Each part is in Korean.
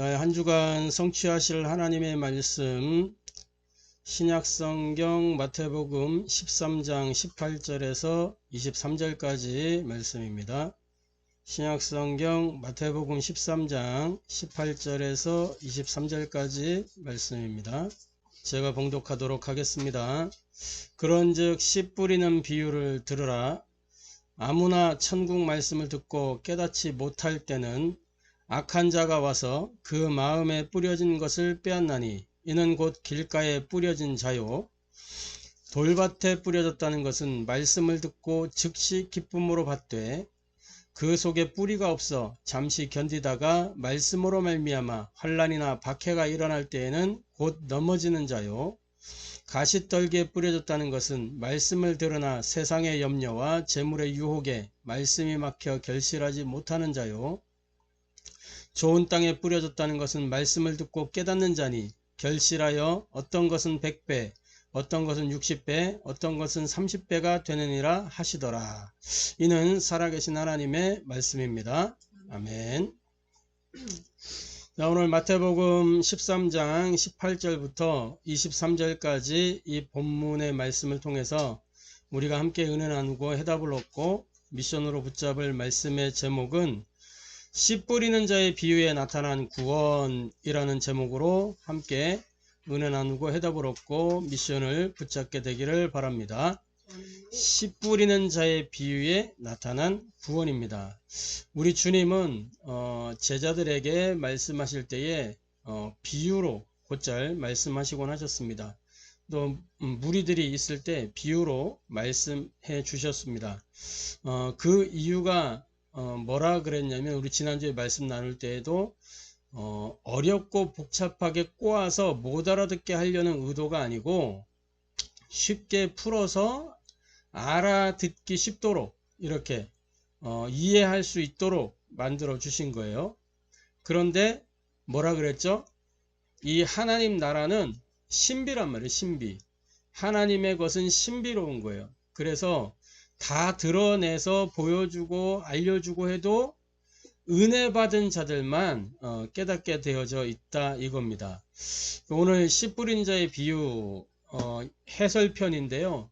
자, 한 주간 성취하실 하나님의 말씀, 신약성경 마태복음 13장 18절에서 23절까지 말씀입니다. 신약성경 마태복음 13장 18절에서 23절까지 말씀입니다. 제가 봉독하도록 하겠습니다. 그런즉 씨 뿌리는 비유를 들으라. 아무나 천국 말씀을 듣고 깨닫지 못할 때는 악한 자가 와서 그 마음에 뿌려진 것을 빼앗나니 이는 곧 길가에 뿌려진 자요. 돌밭에 뿌려졌다는 것은 말씀을 듣고 즉시 기쁨으로 받되 그 속에 뿌리가 없어 잠시 견디다가 말씀으로 말미암아 환난이나 박해가 일어날 때에는 곧 넘어지는 자요. 가시떨기에 뿌려졌다는 것은 말씀을 들으나 세상의 염려와 재물의 유혹에 말씀이 막혀 결실하지 못하는 자요. 좋은 땅에 뿌려졌다는 것은 말씀을 듣고 깨닫는 자니 결실하여 어떤 것은 100배, 어떤 것은 60배, 어떤 것은 30배가 되느니라 하시더라. 이는 살아계신 하나님의 말씀입니다. 아멘. 자, 오늘 마태복음 13장 18절부터 23절까지 이 본문의 말씀을 통해서 우리가 함께 은혜 나누고 해답을 얻고 미션으로 붙잡을 말씀의 제목은 씨 뿌리는 자의 비유에 나타난 구원이라는 제목으로 함께 은혜 나누고 해답을 얻고 미션을 붙잡게 되기를 바랍니다. 씨 뿌리는 자의 비유에 나타난 구원입니다. 우리 주님은 제자들에게 말씀하실 때에 비유로 곧잘 말씀하시곤 하셨습니다. 또 무리들이 있을 때 비유로 말씀해 주셨습니다. 그 이유가 뭐라 그랬냐면 우리 지난주에 말씀 나눌 때에도 어렵고 복잡하게 꼬아서 못 알아듣게 하려는 의도가 아니고 쉽게 풀어서 알아듣기 쉽도록 이렇게 이해할 수 있도록 만들어 주신 거예요. 그런데 뭐라 그랬죠? 이 하나님 나라는 신비란 말이에요. 신비. 하나님의 것은 신비로운 거예요. 그래서 다 드러내서 보여주고 알려주고 해도 은혜 받은 자들만 깨닫게 되어져 있다 이겁니다. 오늘 씨 뿌린 자의 비유 해설편인데요.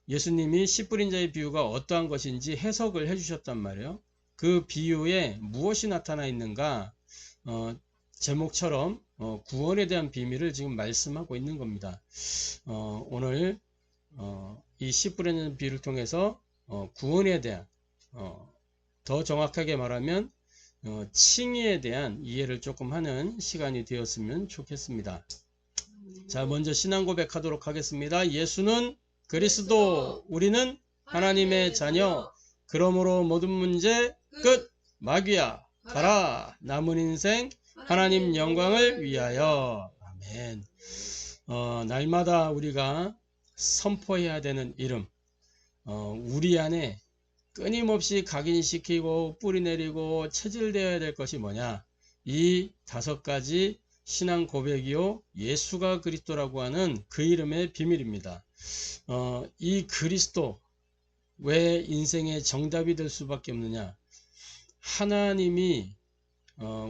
예수님이 씨 뿌린 자의 비유가 어떠한 것인지 해석을 해주셨단 말이에요. 그 비유에 무엇이 나타나 있는가? 제목처럼 구원에 대한 비밀을 지금 말씀하고 있는 겁니다. 오늘 이 씨 뿌리는 비유를 통해서 구원에 대한 더 정확하게 말하면 칭의에 대한 이해를 조금 하는 시간이 되었으면 좋겠습니다. 자, 먼저 신앙 고백하도록 하겠습니다. 예수는 그리스도, 우리는 하나님의 자녀. 그러므로 모든 문제 끝. 마귀야 가라. 남은 인생 하나님 영광을 위하여. 아멘. 날마다 우리가 선포해야 되는 이름, 우리 안에 끊임없이 각인시키고 뿌리내리고 체질되어야 될 것이 뭐냐? 이 5가지 신앙 고백이요 예수가 그리스도라고 하는 그 이름의 비밀입니다. 이 그리스도 왜 인생의 정답이 될 수밖에 없느냐? 하나님이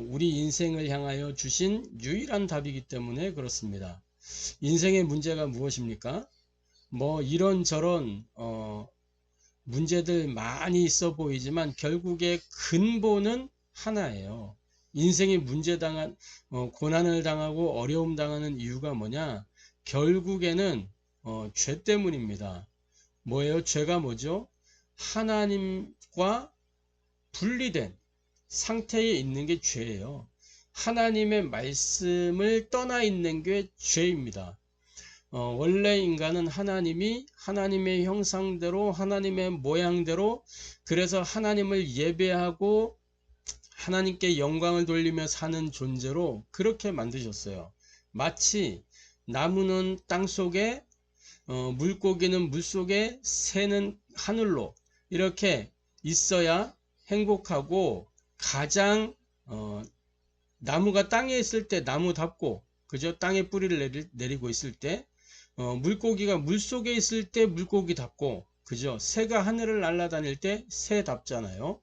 우리 인생을 향하여 주신 유일한 답이기 때문에 그렇습니다. 인생의 문제가 무엇입니까? 뭐 이런저런 문제들 많이 있어 보이지만 결국에 근본은 하나예요. 인생이 고난을 당하고 어려움 당하는 이유가 뭐냐? 결국에는 죄 때문입니다. 뭐예요? 죄가 뭐죠? 하나님과 분리된 상태에 있는 게 죄예요. 하나님의 말씀을 떠나 있는 게 죄입니다. 원래 인간은 하나님이 하나님의 형상대로 하나님의 모양대로 그래서 하나님을 예배하고 하나님께 영광을 돌리며 사는 존재로 그렇게 만드셨어요. 마치 나무는 땅속에 물고기는 물속에 새는 하늘로 이렇게 있어야 행복하고 가장 나무가 땅에 있을 때 나무답고 그저 땅에 뿌리를 내리고 있을 때 물고기가 물속에 있을 때 물고기답고 그죠? 새가 하늘을 날아다닐 때 새답잖아요.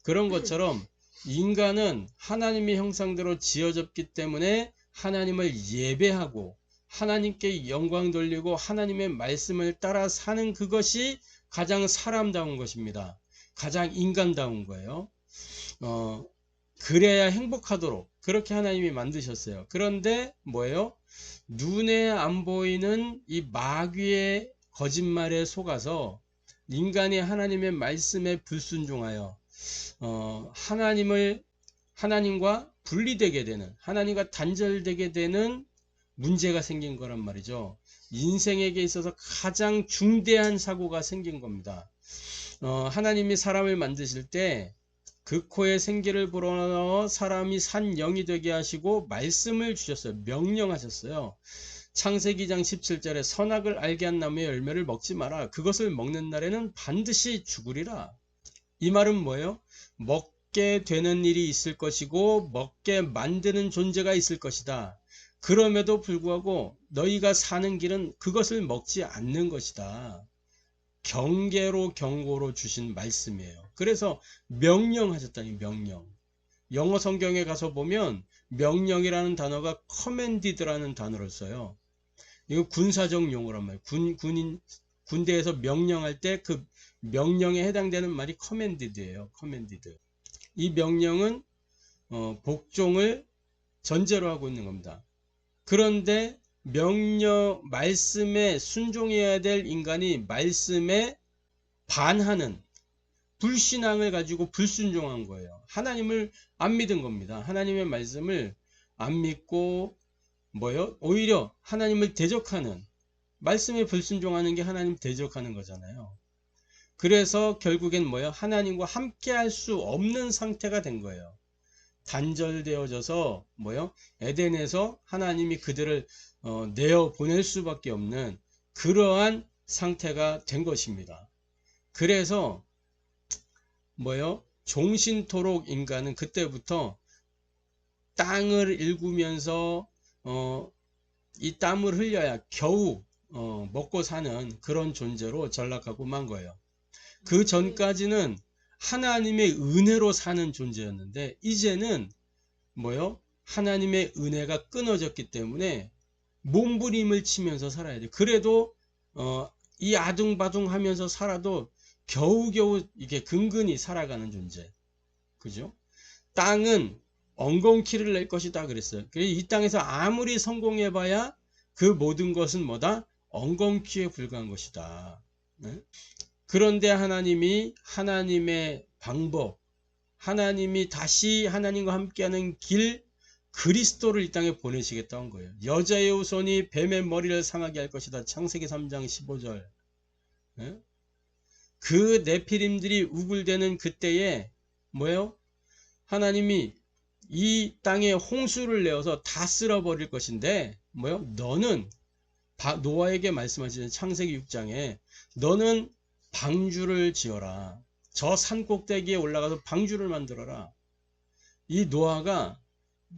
그런 것처럼 인간은 하나님의 형상대로 지어졌기 때문에 하나님을 예배하고 하나님께 영광 돌리고 하나님의 말씀을 따라 사는 그것이 가장 사람다운 것입니다. 가장 인간다운 거예요. 그래야 행복하도록 그렇게 하나님이 만드셨어요. 그런데 뭐예요? 눈에 안 보이는 이 마귀의 거짓말에 속아서 인간이 하나님의 말씀에 불순종하여 하나님과 분리되게 되는, 하나님과 단절되게 되는 문제가 생긴 거란 말이죠. 인생에게 있어서 가장 중대한 사고가 생긴 겁니다. 하나님이 사람을 만드실 때 그 코에 생기를 불어넣어 사람이 산 영이 되게 하시고 말씀을 주셨어요. 명령하셨어요. 창세기 2장 17절에 선악을 알게 한 나무의 열매를 먹지 마라. 그것을 먹는 날에는 반드시 죽으리라. 이 말은 뭐예요? 먹게 되는 일이 있을 것이고 먹게 만드는 존재가 있을 것이다. 그럼에도 불구하고 너희가 사는 길은 그것을 먹지 않는 것이다. 경계로 경고로 주신 말씀이에요. 그래서 명령하셨다니, 명령. 영어 성경에 가서 보면 명령이라는 단어가 commanded라는 단어를 써요. 이거 군사적 용어란 말이에요. 군대에서 명령할 때 그 명령에 해당되는 말이 commanded예요. commanded. 이 명령은 복종을 전제로 하고 있는 겁니다. 그런데 말씀에 순종해야 될 인간이 말씀에 반하는 불신앙을 가지고 불순종한 거예요. 하나님을 안 믿은 겁니다. 하나님의 말씀을 안 믿고 오히려 하나님을 대적하는, 말씀에 불순종하는 게 하나님 대적하는 거잖아요. 그래서 결국엔 하나님과 함께 할 수 없는 상태가 된 거예요. 단절되어져서 에덴에서 하나님이 그들을 내어 보낼 수밖에 없는 그러한 상태가 된 것입니다. 그래서 종신토록 인간은 그때부터 땅을 일구면서 이 땀을 흘려야 겨우 먹고 사는 그런 존재로 전락하고 만 거예요. 그 전까지는 하나님의 은혜로 사는 존재였는데 이제는 하나님의 은혜가 끊어졌기 때문에 몸부림을 치면서 살아야 돼. 그래도 이 아둥바둥 하면서 살아도 겨우겨우 이게 근근히 살아가는 존재. 그죠? 땅은 엉겅퀴를 낼 것이다 그랬어요. 이 땅에서 아무리 성공해봐야 그 모든 것은 엉겅퀴에 불과한 것이다. 네? 그런데 하나님이 하나님의 방법, 하나님이 다시 하나님과 함께하는 길, 그리스도를 이 땅에 보내시겠다고 한 거예요. 여자의 후손이 뱀의 머리를 상하게 할 것이다. 창세기 3장 15절. 네? 그 네피림들이 우글대는 그때에 하나님이 이 땅에 홍수를 내어서 다 쓸어버릴 것인데 너는 노아에게 말씀하시는 창세기 6장에 너는 방주를 지어라. 저 산 꼭대기에 올라가서 방주를 만들어라. 이 노아가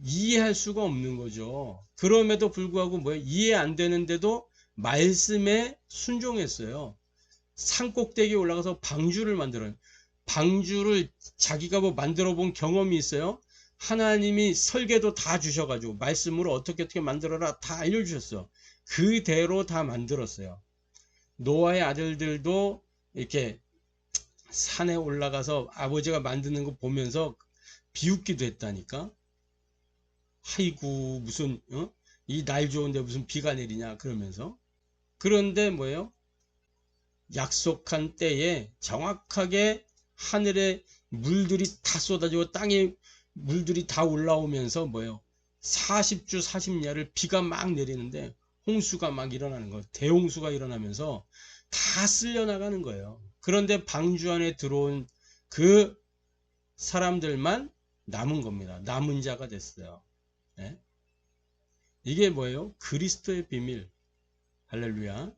이해할 수가 없는 거죠. 그럼에도 불구하고 이해 안 되는데도 말씀에 순종했어요. 산 꼭대기에 올라가서 방주를 만들어요. 방주를 자기가 만들어 본 경험이 있어요. 하나님이 설계도 다 주셔가지고 말씀으로 어떻게 만들어라 다 알려주셨어. 그대로 다 만들었어요. 노아의 아들들도 이렇게 산에 올라가서 아버지가 만드는 거 보면서 비웃기도 했다니까. 아이고 무슨 이 날 좋은데 무슨 비가 내리냐 그러면서. 그런데 약속한 때에 정확하게 하늘에 물들이 다 쏟아지고 땅에 물들이 다 올라오면서 40주 40야를 비가 막 내리는데 홍수가 막 일어나는 거예요. 대홍수가 일어나면서 다 쓸려나가는 거예요. 그런데 방주 안에 들어온 그 사람들만 남은 겁니다. 남은 자가 됐어요. 네? 이게 그리스도의 비밀. 할렐루야.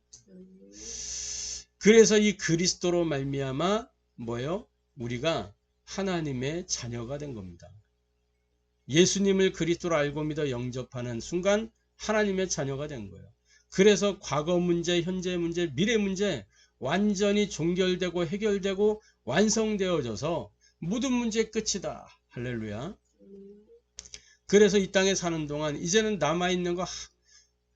그래서 이 그리스도로 말미암아 우리가 하나님의 자녀가 된 겁니다. 예수님을 그리스도로 알고 믿어 영접하는 순간 하나님의 자녀가 된 거예요. 그래서 과거 문제, 현재 문제, 미래 문제 완전히 종결되고 해결되고 완성되어져서 모든 문제의 끝이다. 할렐루야. 그래서 이 땅에 사는 동안 이제는 남아있는 거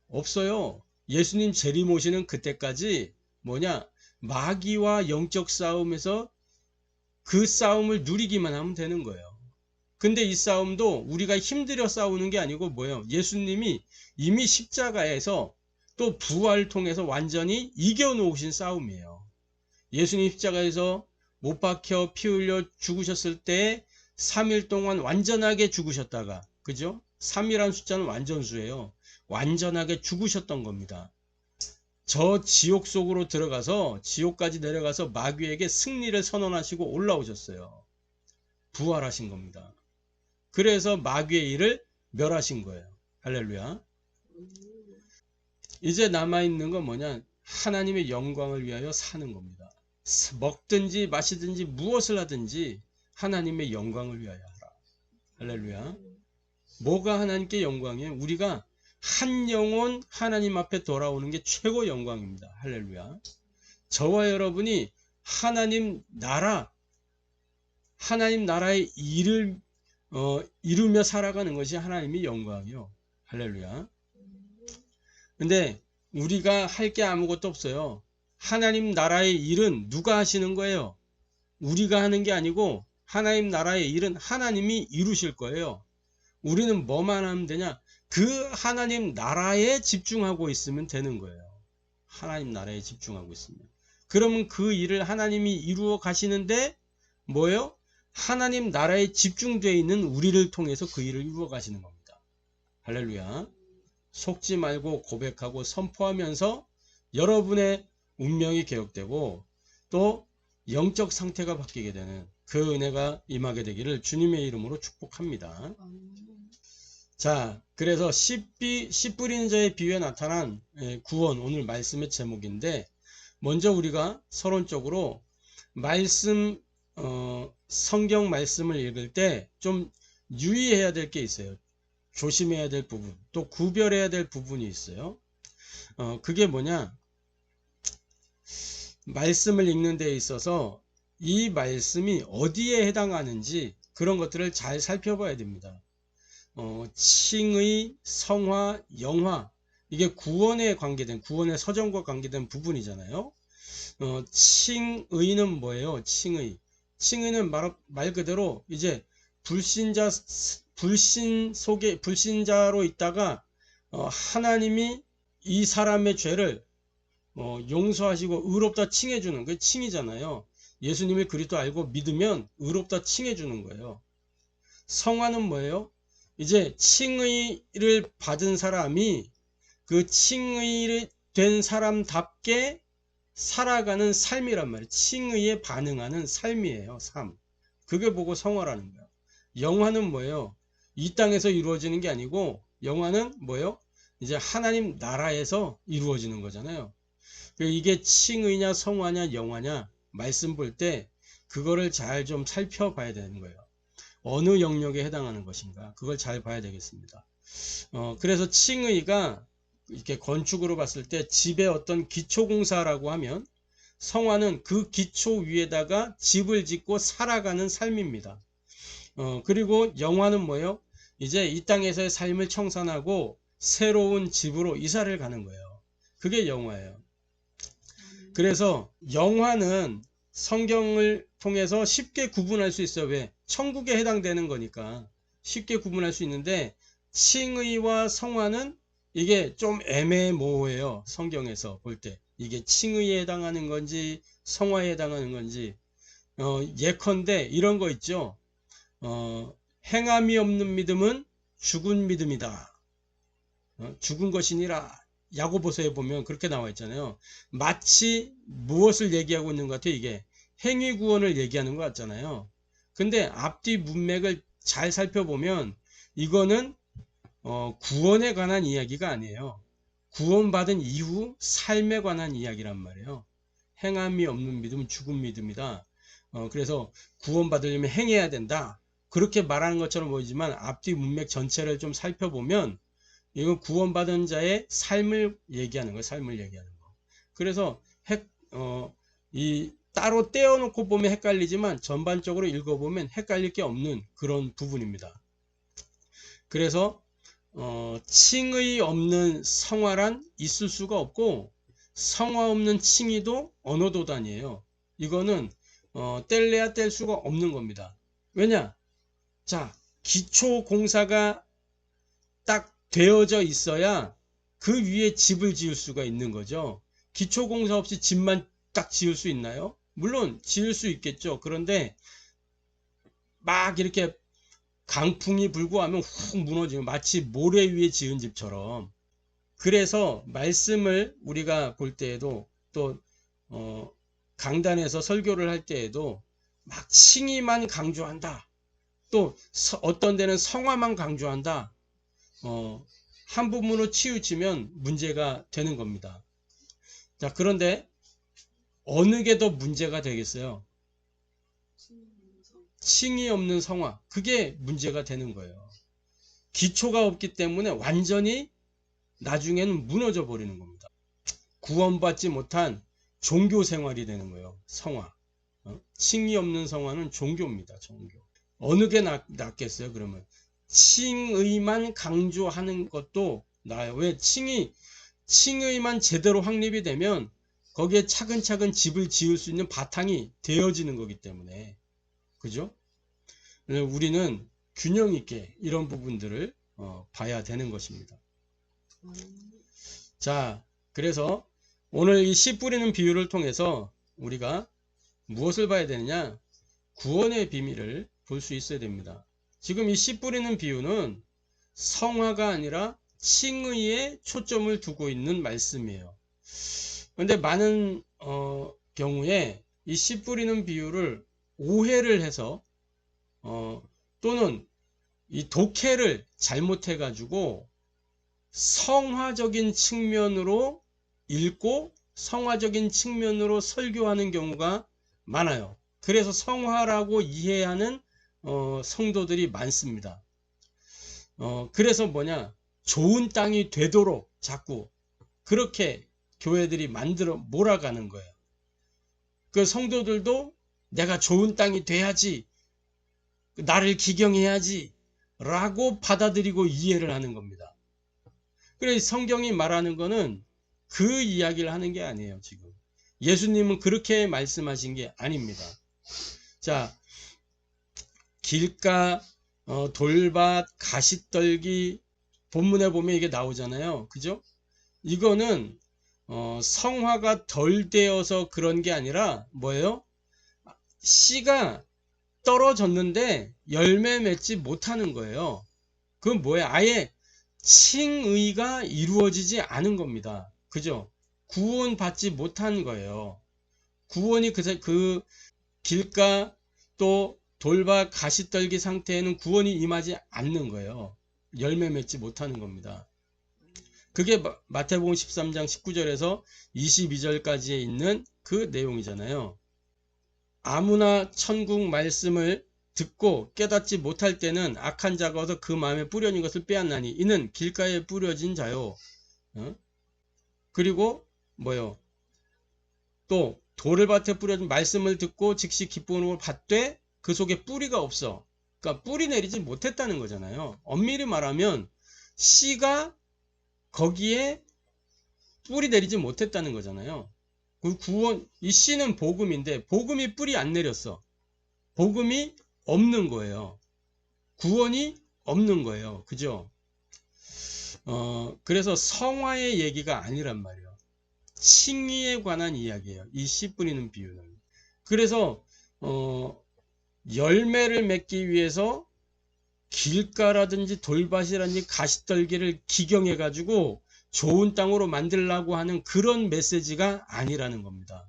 없어요. 예수님 재림 오시는 그때까지 뭐냐, 마귀와 영적 싸움에서 그 싸움을 누리기만 하면 되는 거예요. 근데 이 싸움도 우리가 힘들여 싸우는 게 아니고 뭐예요? 예수님이 이미 십자가에서 또 부활을 통해서 완전히 이겨놓으신 싸움이에요. 예수님 십자가에서 못 박혀 피 흘려 죽으셨을 때 3일 동안 완전하게 죽으셨다가, 그죠? 3이라는 숫자는 완전수예요. 완전하게 죽으셨던 겁니다. 저 지옥 속으로 들어가서 지옥까지 내려가서 마귀에게 승리를 선언하시고 올라오셨어요. 부활하신 겁니다. 그래서 마귀의 일을 멸하신 거예요. 할렐루야. 이제 남아있는 건 뭐냐, 하나님의 영광을 위하여 사는 겁니다. 먹든지 마시든지 무엇을 하든지 하나님의 영광을 위하여 하라. 할렐루야. 뭐가 하나님께 영광이에요? 우리가 한 영혼 하나님 앞에 돌아오는 게 최고 영광입니다. 할렐루야. 저와 여러분이 하나님 나라의 일을 이루며 살아가는 것이 하나님의 영광이요. 할렐루야. 근데 우리가 할 게 아무것도 없어요. 하나님 나라의 일은 누가 하시는 거예요? 우리가 하는 게 아니고 하나님 나라의 일은 하나님이 이루실 거예요. 우리는 뭐만 하면 되냐? 그 하나님 나라에 집중하고 있으면 되는 거예요. 하나님 나라에 집중하고 있으면. 그러면 그 일을 하나님이 이루어 가시는데 뭐예요? 하나님 나라에 집중되어 있는 우리를 통해서 그 일을 이루어 가시는 겁니다. 할렐루야. 속지 말고 고백하고 선포하면서 여러분의 운명이 개혁되고 또 영적 상태가 바뀌게 되는 그 은혜가 임하게 되기를 주님의 이름으로 축복합니다. 자, 그래서 씨 뿌리는 자의 비유에 나타난 구원, 오늘 말씀의 제목인데, 먼저 우리가 서론적으로 말씀, 성경 말씀을 읽을 때 좀 유의해야 될 게 있어요. 조심해야 될 부분, 또 구별해야 될 부분이 있어요. 그게 뭐냐, 말씀을 읽는 데 있어서 이 말씀이 어디에 해당하는지 그런 것들을 잘 살펴봐야 됩니다. 칭의, 성화, 영화, 이게 구원에 관계된, 구원의 서정과 관계된 부분이잖아요. 칭의는 뭐예요? 칭의는 말 그대로 이제 불신자로 있다가 하나님이 이 사람의 죄를 용서하시고 의롭다 칭해주는 그 칭이잖아요. 예수님의 그리스도 알고 믿으면 의롭다 칭해주는 거예요. 성화는 뭐예요? 이제 칭의를 받은 사람이 그 칭의 된 사람답게 살아가는 삶이란 말이에요. 칭의에 반응하는 삶이에요. 삶. 그게 보고 성화라는 거예요. 영화는 뭐예요? 이 땅에서 이루어지는 게 아니고 영화는 뭐예요? 이제 하나님 나라에서 이루어지는 거잖아요. 이게 칭의냐 성화냐 영화냐 말씀 볼 때 그거를 잘 좀 살펴봐야 되는 거예요. 어느 영역에 해당하는 것인가 그걸 잘 봐야 되겠습니다. 그래서 칭의가 이렇게 건축으로 봤을 때 집의 어떤 기초공사라고 하면 성화는 그 기초 위에다가 집을 짓고 살아가는 삶입니다. 그리고 영화는 뭐예요? 이제 이 땅에서의 삶을 청산하고 새로운 집으로 이사를 가는 거예요. 그게 영화예요. 그래서 영화는 성경을 통해서 쉽게 구분할 수 있어요. 왜? 천국에 해당되는 거니까 쉽게 구분할 수 있는데 칭의와 성화는 이게 좀 애매모호해요. 성경에서 볼 때 이게 칭의에 해당하는 건지 성화에 해당하는 건지 예컨대 이런 거 있죠. 행함이 없는 믿음은 죽은 믿음이다. 죽은 것이니라. 야고보서에 보면 그렇게 나와 있잖아요. 마치 무엇을 얘기하고 있는 것 같아요. 이게 행위 구원을 얘기하는 것 같잖아요. 근데 앞뒤 문맥을 잘 살펴보면 이거는 구원에 관한 이야기가 아니에요. 구원받은 이후 삶에 관한 이야기란 말이에요. 행함이 없는 믿음은 죽은 믿음이다. 그래서 구원받으려면 행해야 된다. 그렇게 말하는 것처럼 보이지만 앞뒤 문맥 전체를 좀 살펴보면 이건 구원받은 자의 삶을 얘기하는 거예요. 삶을 얘기하는 거. 그래서 이 따로 떼어놓고 보면 헷갈리지만 전반적으로 읽어보면 헷갈릴 게 없는 그런 부분입니다. 그래서 칭의 없는 성화란 있을 수가 없고, 성화 없는 칭의도 언어도단이에요. 이거는 뗄래야 뗄 수가 없는 겁니다. 왜냐? 자, 기초공사가 딱 되어져 있어야 그 위에 집을 지을 수가 있는 거죠. 기초공사 없이 집만 딱 지을 수 있나요? 물론 지을 수 있겠죠. 그런데 막 이렇게 강풍이 불고 하면 훅 무너지면 마치 모래 위에 지은 집처럼. 그래서 말씀을 우리가 볼 때에도 또 강단에서 설교를 할 때에도 막 칭의만 강조한다. 또 어떤 데는 성화만 강조한다. 한 부분으로 치우치면 문제가 되는 겁니다. 자, 그런데 어느 게 더 문제가 되겠어요? 칭의 없는 성화. 그게 문제가 되는 거예요. 기초가 없기 때문에 완전히 나중에는 무너져 버리는 겁니다. 구원받지 못한 종교 생활이 되는 거예요. 성화. 칭의 없는 성화는 종교입니다. 종교. 어느 게 낫겠어요? 그러면 칭의만 강조하는 것도 나아요. 왜? 칭의만 제대로 확립이 되면 거기에 차근차근 집을 지을 수 있는 바탕이 되어지는 거기 때문에. 그죠? 우리는 균형 있게 이런 부분들을 봐야 되는 것입니다. 자, 그래서 오늘 이 씨 뿌리는 비유를 통해서 우리가 무엇을 봐야 되느냐? 구원의 비밀을 볼 수 있어야 됩니다. 지금 이 씨 뿌리는 비유는 성화가 아니라 칭의에 초점을 두고 있는 말씀이에요. 그런데 많은 경우에 이 씨 뿌리는 비유를 오해를 해서 또는 이 독해를 잘못해 가지고 성화적인 측면으로 읽고 성화적인 측면으로 설교하는 경우가 많아요. 그래서 성화라고 이해하는 성도들이 많습니다. 그래서 뭐냐, 좋은 땅이 되도록 자꾸 그렇게 교회들이 만들어 몰아가는 거예요. 그 성도들도 내가 좋은 땅이 돼야지, 나를 기경해야지 라고 받아들이고 이해를 하는 겁니다. 그래서 성경이 말하는 거는 그 이야기를 하는 게 아니에요. 지금 예수님은 그렇게 말씀하신 게 아닙니다. 자, 길가, 돌밭, 가시떨기, 본문에 보면 이게 나오잖아요. 그죠? 이거는 성화가 덜 되어서 그런 게 아니라 뭐예요? 씨가 떨어졌는데 열매 맺지 못하는 거예요. 그건 뭐예요? 아예 칭의가 이루어지지 않은 겁니다. 그죠? 구원받지 못한 거예요. 구원이 그 길가 또 돌밭 가시떨기 상태에는 구원이 임하지 않는 거예요. 열매 맺지 못하는 겁니다. 그게 마태복음 13장 19절에서 22절까지에 있는 그 내용이잖아요. 아무나 천국 말씀을 듣고 깨닫지 못할 때는 악한 자가 와서 그 마음에 뿌려진 것을 빼앗나니 이는 길가에 뿌려진 자요. 그리고 뭐요? 또 돌밭에 뿌려진 말씀을 듣고 즉시 기쁨으로 받되 그 속에 뿌리가 없어. 그러니까 뿌리 내리지 못했다는 거잖아요. 엄밀히 말하면 씨가 거기에 뿌리 내리지 못했다는 거잖아요. 이 씨는 복음인데 복음이 뿌리 안 내렸어. 복음이 없는 거예요. 구원이 없는 거예요. 그죠? 그래서 성화의 얘기가 아니란 말이에요. 칭의에 관한 이야기예요. 이 씨 뿌리는 비유는. 그래서 열매를 맺기 위해서 길가라든지 돌밭이라든지 가시떨기를 기경해 가지고 좋은 땅으로 만들려고 하는 그런 메시지가 아니라는 겁니다.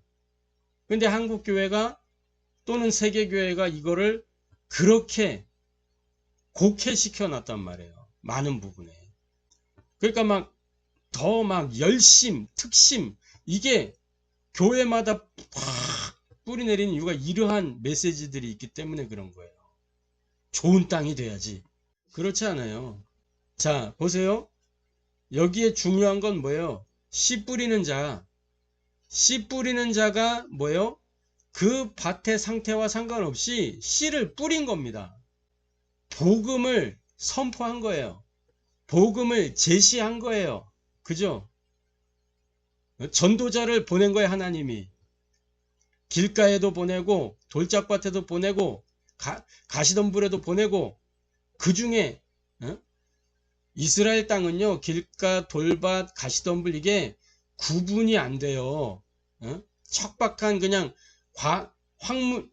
근데 한국교회가 또는 세계교회가 이거를 그렇게 곡해시켜 놨단 말이에요. 많은 부분에. 그러니까 더 열심, 특심, 이게 교회마다 팍 뿌리내리는 이유가 이러한 메시지들이 있기 때문에 그런 거예요. 좋은 땅이 돼야지. 그렇지 않아요. 자, 보세요. 여기에 중요한 건 뭐예요? 씨 뿌리는 자. 씨 뿌리는 자가 뭐예요? 그 밭의 상태와 상관없이 씨를 뿌린 겁니다. 복음을 선포한 거예요. 복음을 제시한 거예요. 그죠? 전도자를 보낸 거예요, 하나님이. 길가에도 보내고 돌짝밭에도 보내고 가시덤불에도 보내고, 그 중에 이스라엘 땅은요, 길가, 돌밭, 가시덤불, 이게 구분이 안 돼요. 척박한 그냥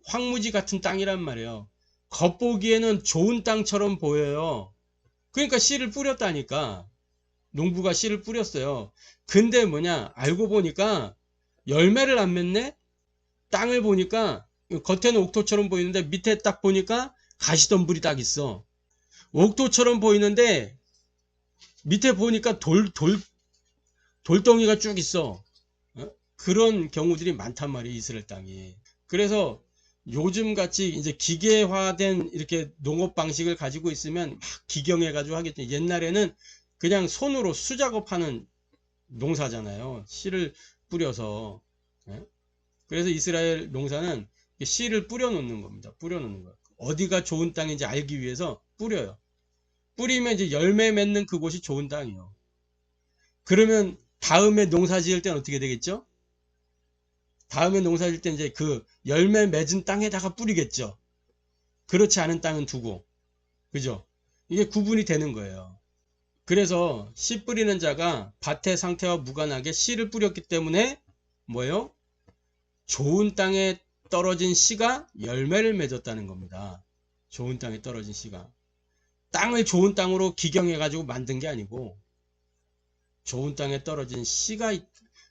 황무지 같은 땅이란 말이에요. 겉보기에는 좋은 땅처럼 보여요. 그러니까 씨를 뿌렸다니까. 농부가 씨를 뿌렸어요. 근데 뭐냐, 알고 보니까 열매를 안 맺네? 땅을 보니까 겉에는 옥토처럼 보이는데 밑에 딱 보니까 가시덤불이 딱 있어. 옥토처럼 보이는데 밑에 보니까 돌덩이가 쭉 있어. 그런 경우들이 많단 말이에요, 이스라엘 땅이. 그래서 요즘 같이 이제 기계화된 이렇게 농업 방식을 가지고 있으면 막 기경해 가지고 하겠죠. 옛날에는 그냥 손으로 수작업하는 농사잖아요. 씨를 뿌려서. 그래서 이스라엘 농사는 씨를 뿌려 놓는 겁니다. 뿌려 놓는 거예요. 어디가 좋은 땅인지 알기 위해서 뿌려요. 뿌리면 이제 열매 맺는 그곳이 좋은 땅이에요. 그러면 다음에 농사 지을 때는 어떻게 되겠죠? 다음에 농사 지을 때 이제 그 열매 맺은 땅에다가 뿌리겠죠. 그렇지 않은 땅은 두고. 그죠? 이게 구분이 되는 거예요. 그래서 씨 뿌리는 자가 밭의 상태와 무관하게 씨를 뿌렸기 때문에 뭐예요? 좋은 땅에 떨어진 씨가 열매를 맺었다는 겁니다. 좋은 땅에 떨어진 씨가. 땅을 좋은 땅으로 기경해 가지고 만든 게 아니고 좋은 땅에 떨어진 씨가,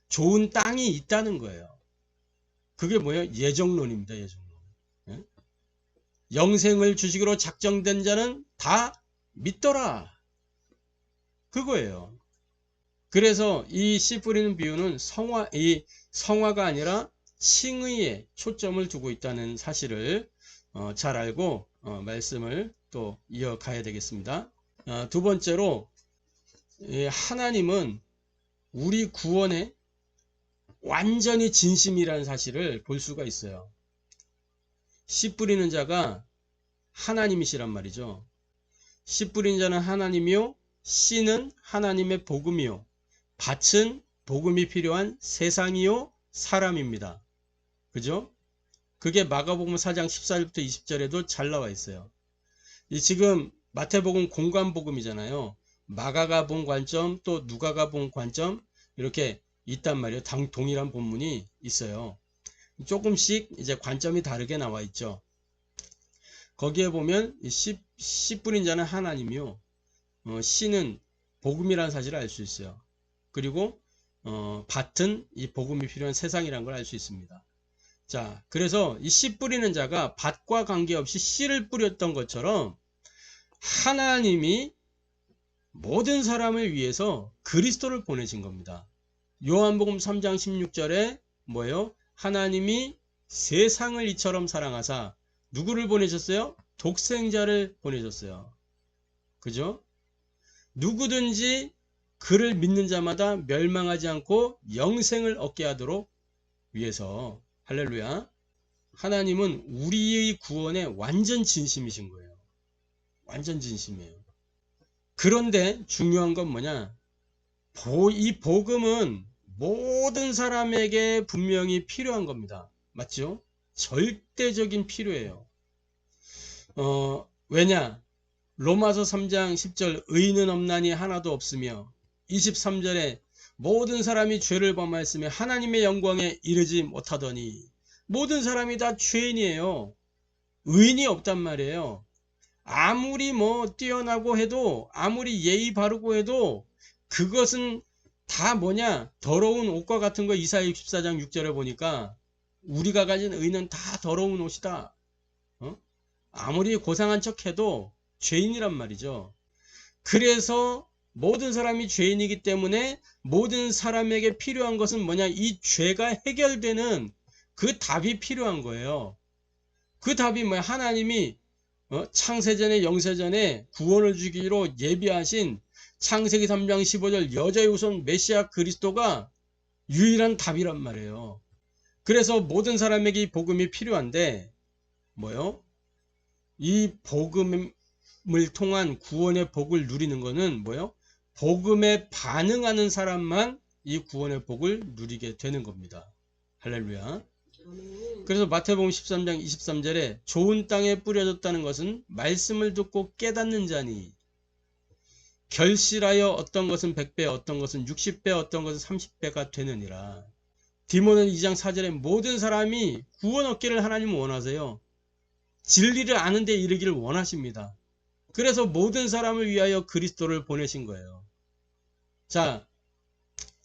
좋은 땅이 있다는 거예요. 그게 뭐예요? 예정론입니다. 예정론. 영생을 주식으로 작정된 자는 다 믿더라. 그거예요. 그래서 이 씨 뿌리는 비유는 성화가 아니라 칭의에 초점을 두고 있다는 사실을 잘 알고 말씀을 또 이어가야 되겠습니다. 두 번째로, 하나님은 우리 구원에 완전히 진심이라는 사실을 볼 수가 있어요. 씨 뿌리는 자가 하나님이시란 말이죠. 씨 뿌리는 자는 하나님이요, 씨는 하나님의 복음이요, 밭은 복음이 필요한 세상이요, 사람입니다. 그죠? 그게 마가복음 4장 14절부터 20절에도 잘 나와 있어요. 지금 마태복음 공간복음이잖아요. 마가가 본 관점, 또 누가가 본 관점, 이렇게 있단 말이에요. 동일한 본문이 있어요. 조금씩 이제 관점이 다르게 나와 있죠. 거기에 보면 씨 뿌린 자는 하나님이요, 씨는 복음이라는 사실을 알 수 있어요. 그리고 밭은 이 복음이 필요한 세상이라는 걸 알 수 있습니다. 자, 그래서 이 씨 뿌리는 자가 밭과 관계없이 씨를 뿌렸던 것처럼 하나님이 모든 사람을 위해서 그리스도를 보내신 겁니다. 요한복음 3장 16절에 뭐예요? 하나님이 세상을 이처럼 사랑하사 누구를 보내셨어요? 독생자를 보내셨어요. 그죠? 누구든지 그를 믿는 자마다 멸망하지 않고 영생을 얻게 하도록 위해서. 할렐루야. 하나님은 우리의 구원에 완전 진심이신 거예요. 완전 진심이에요. 그런데 중요한 건 뭐냐? 이 복음은 모든 사람에게 분명히 필요한 겁니다. 맞죠? 절대적인 필요예요. 왜냐? 로마서 3장 10절 의인은 없나니 하나도 없으며 23절에 모든 사람이 죄를 범하였으며 하나님의 영광에 이르지 못하더니, 모든 사람이 다 죄인이에요. 의인이 없단 말이에요. 아무리 뛰어나고 해도, 아무리 예의 바르고 해도 그것은 다 뭐냐? 더러운 옷과 같은 거. 이사야 64장 6절에 보니까 우리가 가진 의는 다 더러운 옷이다. 아무리 고상한 척 해도 죄인이란 말이죠. 그래서 모든 사람이 죄인이기 때문에 모든 사람에게 필요한 것은 뭐냐? 이 죄가 해결되는 그 답이 필요한 거예요. 그 답이 뭐야? 하나님이 창세전에 영세전에 구원을 주기로 예비하신 창세기 3장 15절 여자의 후손 메시아 그리스도가 유일한 답이란 말이에요. 그래서 모든 사람에게 이 복음이 필요한데 뭐요? 이 복음을 통한 구원의 복을 누리는 것은 뭐요? 복음에 반응하는 사람만 이 구원의 복을 누리게 되는 겁니다. 할렐루야. 그래서 마태복음 13장 23절에 좋은 땅에 뿌려졌다는 것은 말씀을 듣고 깨닫는 자니 결실하여 어떤 것은 100배, 어떤 것은 60배, 어떤 것은 30배가 되느니라. 디모는 2장 4절에 모든 사람이 구원 얻기를 하나님은 원하세요. 진리를 아는 데 이르기를 원하십니다. 그래서 모든 사람을 위하여 그리스도를 보내신 거예요. 자,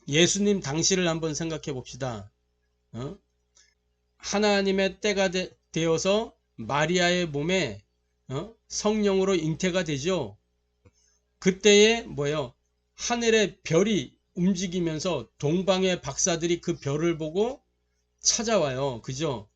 예수님 당시를 한번 생각해 봅시다. 하나님의 때가 되어서 마리아의 몸에 성령으로 잉태가 되죠. 그때에 뭐예요? 하늘의 별이 움직이면서 동방의 박사들이 그 별을 보고 찾아와요. 그죠?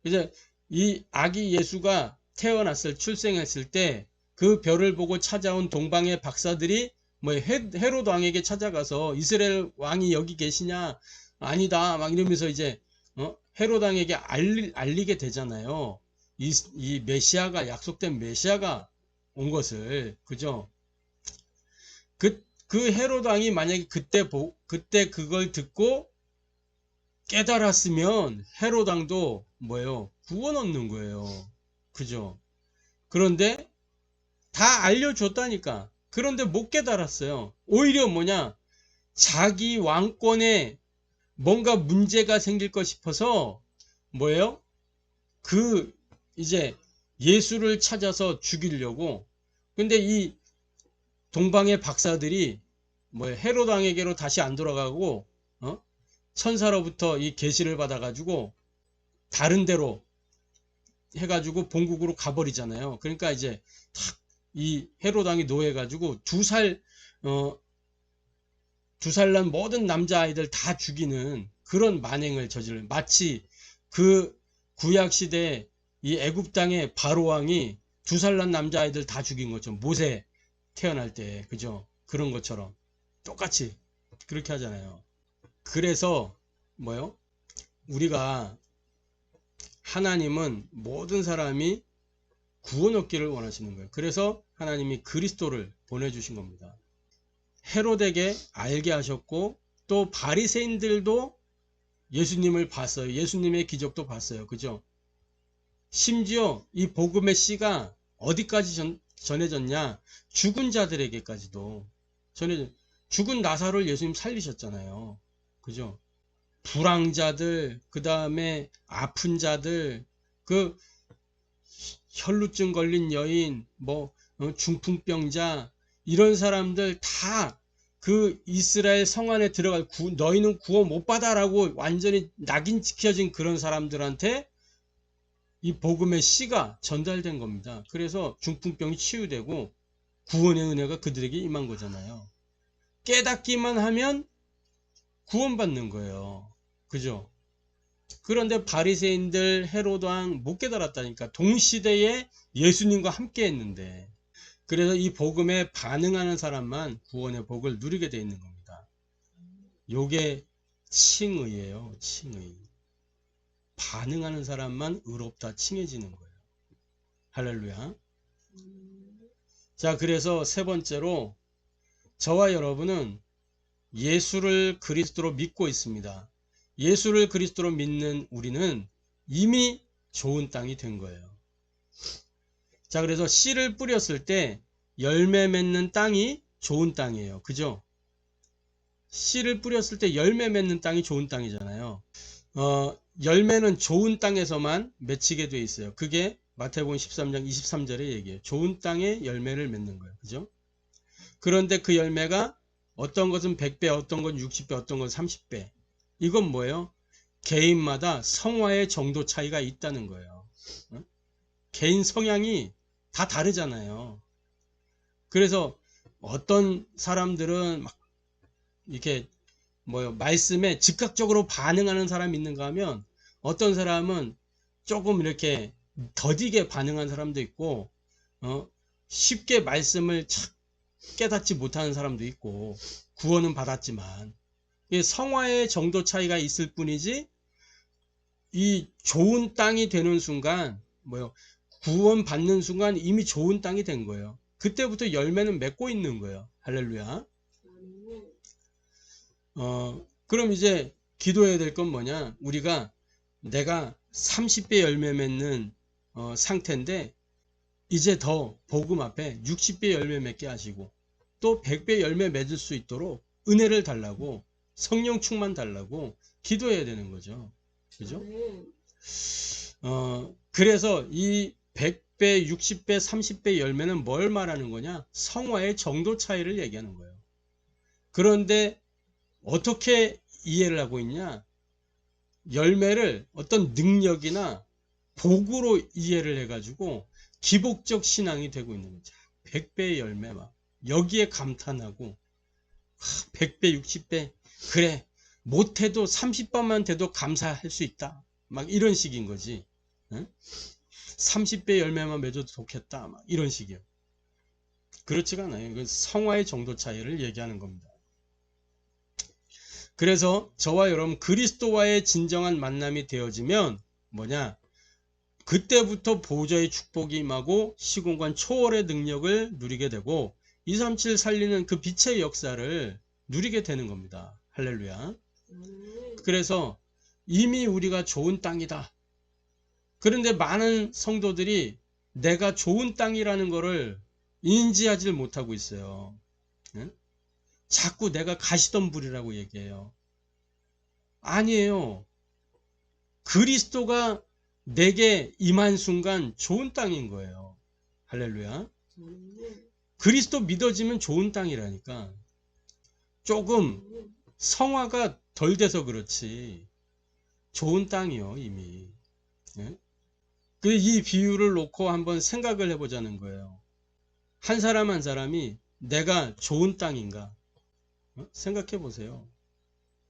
이제 이 아기 예수가 태어났을 출생했을 때 그 별을 보고 찾아온 동방의 박사들이 뭐 헤롯 왕에게 찾아가서 이스라엘 왕이 여기 계시냐? 아니다. 막 이러면서 이제 헤롯 왕에게 알리게 되잖아요. 이 메시아가 약속된 메시아가 온 것을. 그죠? 그 헤롯 왕이 만약에 그때 그걸 듣고 깨달았으면 헤롯 왕도 뭐예요? 구원 얻는 거예요. 그죠? 그런데 다 알려줬다니까. 그런데 못 깨달았어요. 오히려 뭐냐? 자기 왕권에 뭔가 문제가 생길 것 싶어서 뭐예요? 이제 예수를 찾아서 죽이려고. 근데 이 동방의 박사들이 헤롯 왕에게로 다시 안 돌아가고 천사로부터 이 계시를 받아가지고 다른 데로 해가지고 본국으로 가버리잖아요. 그러니까 이제 탁 이 헤롯 왕이 노해가지고 두 살 난 모든 남자아이들 다 죽이는 그런 만행을 저지른, 마치 그 구약시대 이 애굽 땅의 바로 왕이 2살 난 남자아이들 다 죽인 것처럼, 모세 태어날 때, 그죠? 그런 것처럼 똑같이 그렇게 하잖아요. 그래서 뭐요? 우리가, 하나님은 모든 사람이 구원 얻기를 원하시는 거예요. 그래서 하나님이 그리스도를 보내주신 겁니다. 헤롯에게 알게 하셨고, 또 바리새인들도 예수님을 봤어요. 예수님의 기적도 봤어요. 그죠? 심지어 이 복음의 씨가 어디까지 전해졌냐? 죽은 자들에게까지도 전해졌. 죽은 나사로를 예수님 살리셨잖아요. 그죠? 불황자들, 그 다음에 아픈 자들, 그 혈루증 걸린 여인, 중풍병자, 이런 사람들 다 그 이스라엘 성 안에 들어갈, 너희는 구원 못 받아라고 완전히 낙인 찍혀진 그런 사람들한테 이 복음의 씨가 전달된 겁니다. 그래서 중풍병이 치유되고 구원의 은혜가 그들에게 임한 거잖아요. 깨닫기만 하면 구원받는 거예요. 그죠? 그런데 바리새인들, 헤롯 왕 못 깨달았다니까. 동시대에 예수님과 함께 했는데. 그래서 이 복음에 반응하는 사람만 구원의 복을 누리게 되어 있는 겁니다. 요게 칭의예요. 칭의. 반응하는 사람만 의롭다 칭해지는 거예요. 할렐루야. 자, 그래서 세 번째로, 저와 여러분은 예수를 그리스도로 믿고 있습니다. 예수를 그리스도로 믿는 우리는 이미 좋은 땅이 된 거예요. 자, 그래서 씨를 뿌렸을 때 열매 맺는 땅이 좋은 땅이에요. 그죠? 씨를 뿌렸을 때 열매 맺는 땅이 좋은 땅이잖아요. 열매는 좋은 땅에서만 맺히게 돼 있어요. 그게 마태복음 13장 23절에 얘기해요. 좋은 땅에 열매를 맺는 거예요. 그죠? 그런데 그 열매가 어떤 것은 100배, 어떤 건 60배, 어떤 건 30배. 이건 뭐예요? 개인마다 성화의 정도 차이가 있다는 거예요. 개인 성향이 다 다르잖아요. 그래서 어떤 사람들은 막 이렇게 말씀에 즉각적으로 반응하는 사람이 있는가 하면, 어떤 사람은 조금 이렇게 더디게 반응하는 사람도 있고, 쉽게 말씀을 깨닫지 못하는 사람도 있고, 구원은 받았지만 성화의 정도 차이가 있을 뿐이지 이 좋은 땅이 되는 순간, 구원 받는 순간 이미 좋은 땅이 된 거예요. 그때부터 열매는 맺고 있는 거예요. 할렐루야. 그럼 이제 기도해야 될 건 뭐냐? 우리가 내가 30배 열매 맺는 상태인데 이제 더 복음 앞에 60배 열매 맺게 하시고 또 100배 열매 맺을 수 있도록 은혜를 달라고 성령 충만 달라고 기도해야 되는 거죠. 그죠? 그래서 이 100배, 60배, 30배 열매는 뭘 말하는 거냐? 성화의 정도 차이를 얘기하는 거예요. 그런데 어떻게 이해를 하고 있냐? 열매를 어떤 능력이나 복으로 이해를 해가지고 기복적 신앙이 되고 있는 거죠. 100배의 열매 막 여기에 감탄하고 100배, 60배 그래 못해도 30번만 돼도 감사할 수 있다. 막 이런 식인 거지. 응? 30배 열매만 맺어도 좋겠다. 막 이런 식이요. 그렇지가 않아요. 이건 성화의 정도 차이를 얘기하는 겁니다. 그래서 저와 여러분 그리스도와의 진정한 만남이 되어지면 뭐냐? 그때부터 보좌의 축복이 임하고 시공간 초월의 능력을 누리게 되고 237 살리는 그 빛의 역사를 누리게 되는 겁니다. 할렐루야. 그래서 이미 우리가 좋은 땅이다. 그런데 많은 성도들이 내가 좋은 땅이라는 것을 인지하지 못하고 있어요. 응? 자꾸 내가 가시덤불이라고 얘기해요. 아니에요. 그리스도가 내게 임한 순간 좋은 땅인 거예요. 할렐루야. 그리스도 믿어지면 좋은 땅이라니까. 조금 성화가 덜 돼서 그렇지 좋은 땅이요 이미. 예? 이 비유를 놓고 한번 생각을 해보자는 거예요. 한 사람 한 사람이 내가 좋은 땅인가? 생각해 보세요.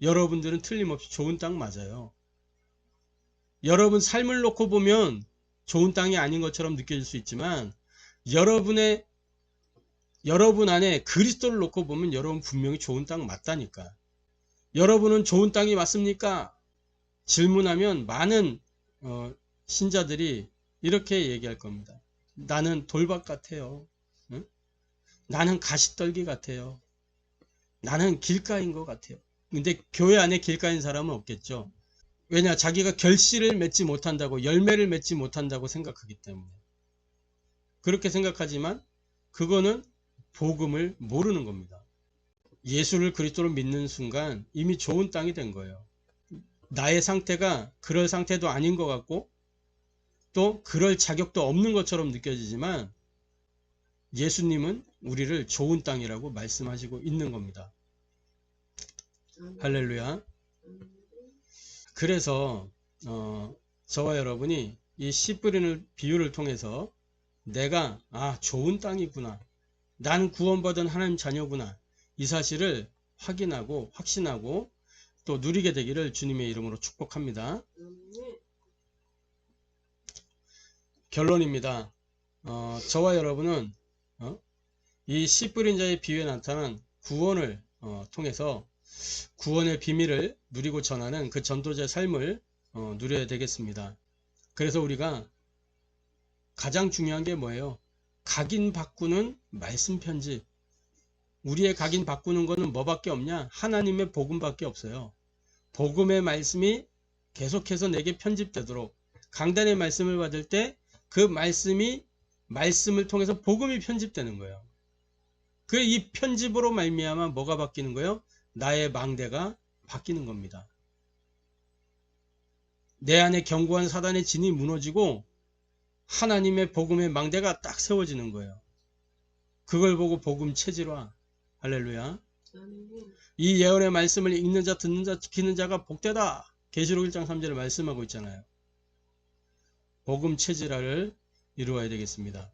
여러분들은 틀림없이 좋은 땅 맞아요. 여러분 삶을 놓고 보면 좋은 땅이 아닌 것처럼 느껴질 수 있지만 여러분 안에 그리스도를 놓고 보면 여러분 분명히 좋은 땅 맞다니까. 여러분은 좋은 땅이 맞습니까? 질문하면 많은 신자들이 이렇게 얘기할 겁니다. 나는 돌밭 같아요. 응? 나는 가시떨기 같아요. 나는 길가인 것 같아요. 근데 교회 안에 길가인 사람은 없겠죠. 왜냐? 자기가 결실을 맺지 못한다고, 열매를 맺지 못한다고 생각하기 때문에. 그렇게 생각하지만 그거는 복음을 모르는 겁니다. 예수를 그리스도로 믿는 순간 이미 좋은 땅이 된 거예요. 나의 상태가 그럴 상태도 아닌 것 같고 또 그럴 자격도 없는 것처럼 느껴지지만 예수님은 우리를 좋은 땅이라고 말씀하시고 있는 겁니다. 할렐루야. 그래서 저와 여러분이 이 씨 뿌리는 비유를 통해서 내가 좋은 땅이구나. 나는 구원받은 하나님 자녀구나. 이 사실을 확인하고 확신하고 또 누리게 되기를 주님의 이름으로 축복합니다. 결론입니다. 저와 여러분은 이 씨 뿌린 자의 비유에 나타난 구원을 통해서 구원의 비밀을 누리고 전하는 그 전도자의 삶을 누려야 되겠습니다. 그래서 우리가 가장 중요한 게 뭐예요? 각인 바꾸는 말씀 편집. 우리의 각인 바꾸는 거는 뭐밖에 없냐? 하나님의 복음밖에 없어요. 복음의 말씀이 계속해서 내게 편집되도록 강단의 말씀을 받을 때 그 말씀을 통해서 복음이 편집되는 거예요. 이 편집으로 말미암아 뭐가 바뀌는 거예요? 나의 망대가 바뀌는 겁니다. 내 안에 견고한 사단의 진이 무너지고 하나님의 복음의 망대가 딱 세워지는 거예요. 그걸 보고 복음 체질화. 할렐루야. 이 예언의 말씀을 읽는 자, 듣는 자, 지키는 자가 복되다. 계시록 1장 3절에 말씀하고 있잖아요. 복음 체질화를 이루어야 되겠습니다.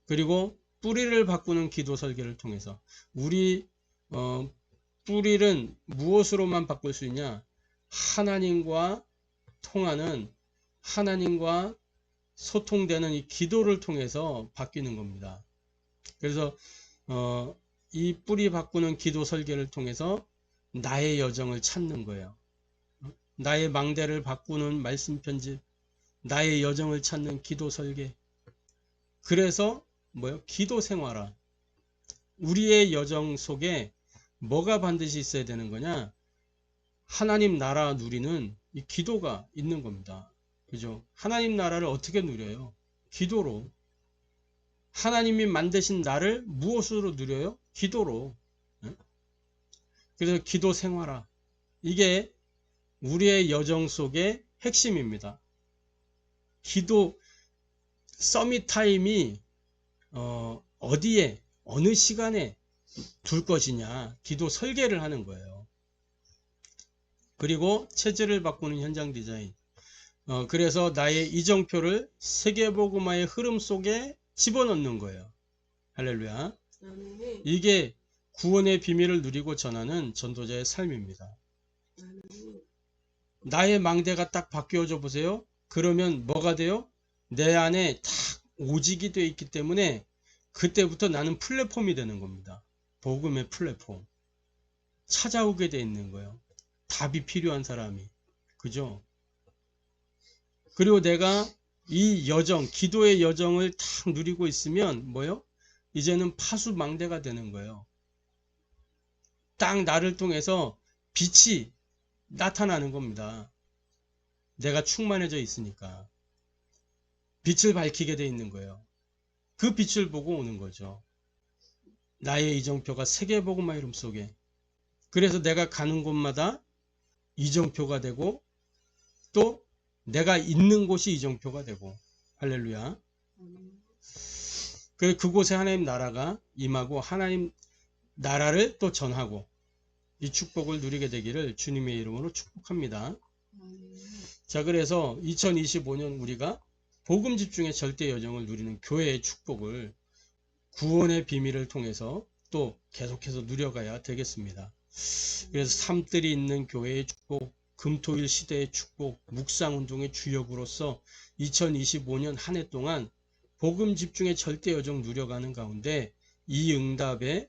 그리고 뿌리를 바꾸는 기도 설계를 통해서 우리 뿌리는 무엇으로만 바꿀 수 있냐? 하나님과 통하는, 하나님과 소통되는 이 기도를 통해서 바뀌는 겁니다. 그래서 이 뿌리 바꾸는 기도 설계를 통해서 나의 여정을 찾는 거예요. 나의 망대를 바꾸는 말씀 편집, 나의 여정을 찾는 기도 설계. 그래서 뭐요? 기도 생활화. 우리의 여정 속에 뭐가 반드시 있어야 되는 거냐? 하나님 나라 누리는 이 기도가 있는 겁니다. 그죠? 하나님 나라를 어떻게 누려요? 기도로. 하나님이 만드신 나를 무엇으로 누려요? 기도로. 그래서 기도 생활화. 이게 우리의 여정 속의 핵심입니다. 기도 서밋 타임이 어디에 어느 시간에 둘 것이냐, 기도 설계를 하는 거예요. 그리고 체질을 바꾸는 현장 디자인. 그래서 나의 이정표를 세계복음화의 흐름 속에 집어넣는 거예요. 할렐루야. 이게 구원의 비밀을 누리고 전하는 전도자의 삶입니다. 나의 망대가 딱 바뀌어져 보세요. 그러면 뭐가 돼요? 내 안에 딱 오직이 되어 있기 때문에 그때부터 나는 플랫폼이 되는 겁니다. 복음의 플랫폼. 찾아오게 되어 있는 거예요. 답이 필요한 사람이. 그죠? 그리고 내가 이 여정, 기도의 여정을 딱 누리고 있으면 뭐요? 이제는 파수망대가 되는 거예요. 딱 나를 통해서 빛이 나타나는 겁니다. 내가 충만해져 있으니까. 빛을 밝히게 돼 있는 거예요. 그 빛을 보고 오는 거죠. 나의 이정표가 세계복음화 이름 속에. 그래서 내가 가는 곳마다 이정표가 되고 또 내가 있는 곳이 이정표가 되고. 할렐루야. 그곳에 하나님 나라가 임하고 하나님 나라를 또 전하고 이 축복을 누리게 되기를 주님의 이름으로 축복합니다. 자, 그래서 2025년 우리가 복음 집중의 절대 여정을 누리는 교회의 축복을 구원의 비밀을 통해서 또 계속해서 누려가야 되겠습니다. 그래서 삶들이 있는 교회의 축복, 금토일 시대의 축복, 묵상운동의 주역으로서 2025년 한 해 동안 복음 집중의 절대 여정 누려가는 가운데 이 응답에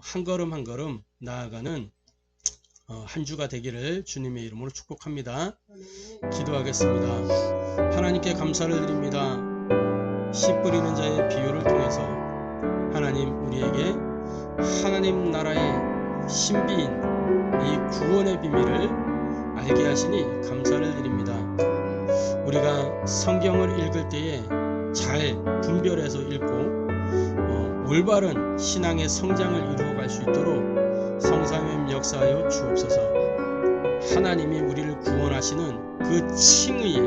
한 걸음 한 걸음 나아가는 한 주가 되기를 주님의 이름으로 축복합니다. 기도하겠습니다. 하나님께 감사를 드립니다. 씨 뿌리는 자의 비유를 통해서 하나님 우리에게 하나님 나라의 신비인 이 구원의 비밀을 알게 하시니 감사를 드립니다. 우리가 성경을 읽을 때에 잘 분별해서 읽고 올바른 신앙의 성장을 이루어갈 수 있도록 성삼위님 역사하여 주옵소서. 하나님이 우리를 구원하시는 그 칭의에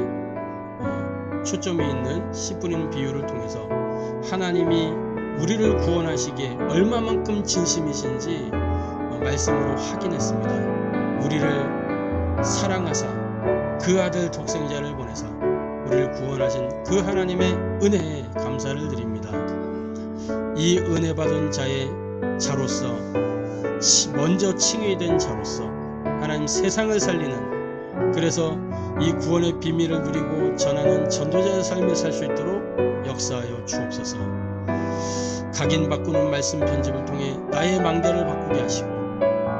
초점이 있는 씨 뿌리는 비유를 통해서 하나님이 우리를 구원하시기에 얼마만큼 진심이신지 말씀으로 확인했습니다. 우리를 사랑하사 그 아들 독생자를 보내사 우리를 구원하신 그 하나님의 은혜에 감사를 드립니다. 이 은혜 받은 자의 자로서 먼저 칭의된 자로서 하나님 세상을 살리는, 그래서 이 구원의 비밀을 누리고 전하는 전도자의 삶을 살 수 있도록 역사하여 주옵소서. 각인 바꾸는 말씀 편집을 통해 나의 망대를 바꾸게 하시고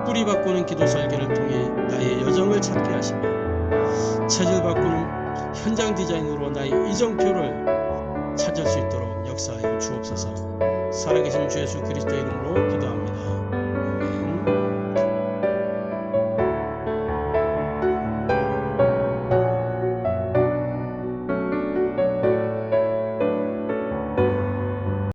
뿌리 바꾸는 기도 설계를 통해 나의 여정을 찾게 하시며 체질 바꾸는 현장 디자인으로 나의 이정표를 찾을 수 있도록 역사하여 주옵소서. 살아계신 주 예수 그리스도의 이름으로 기도합니다.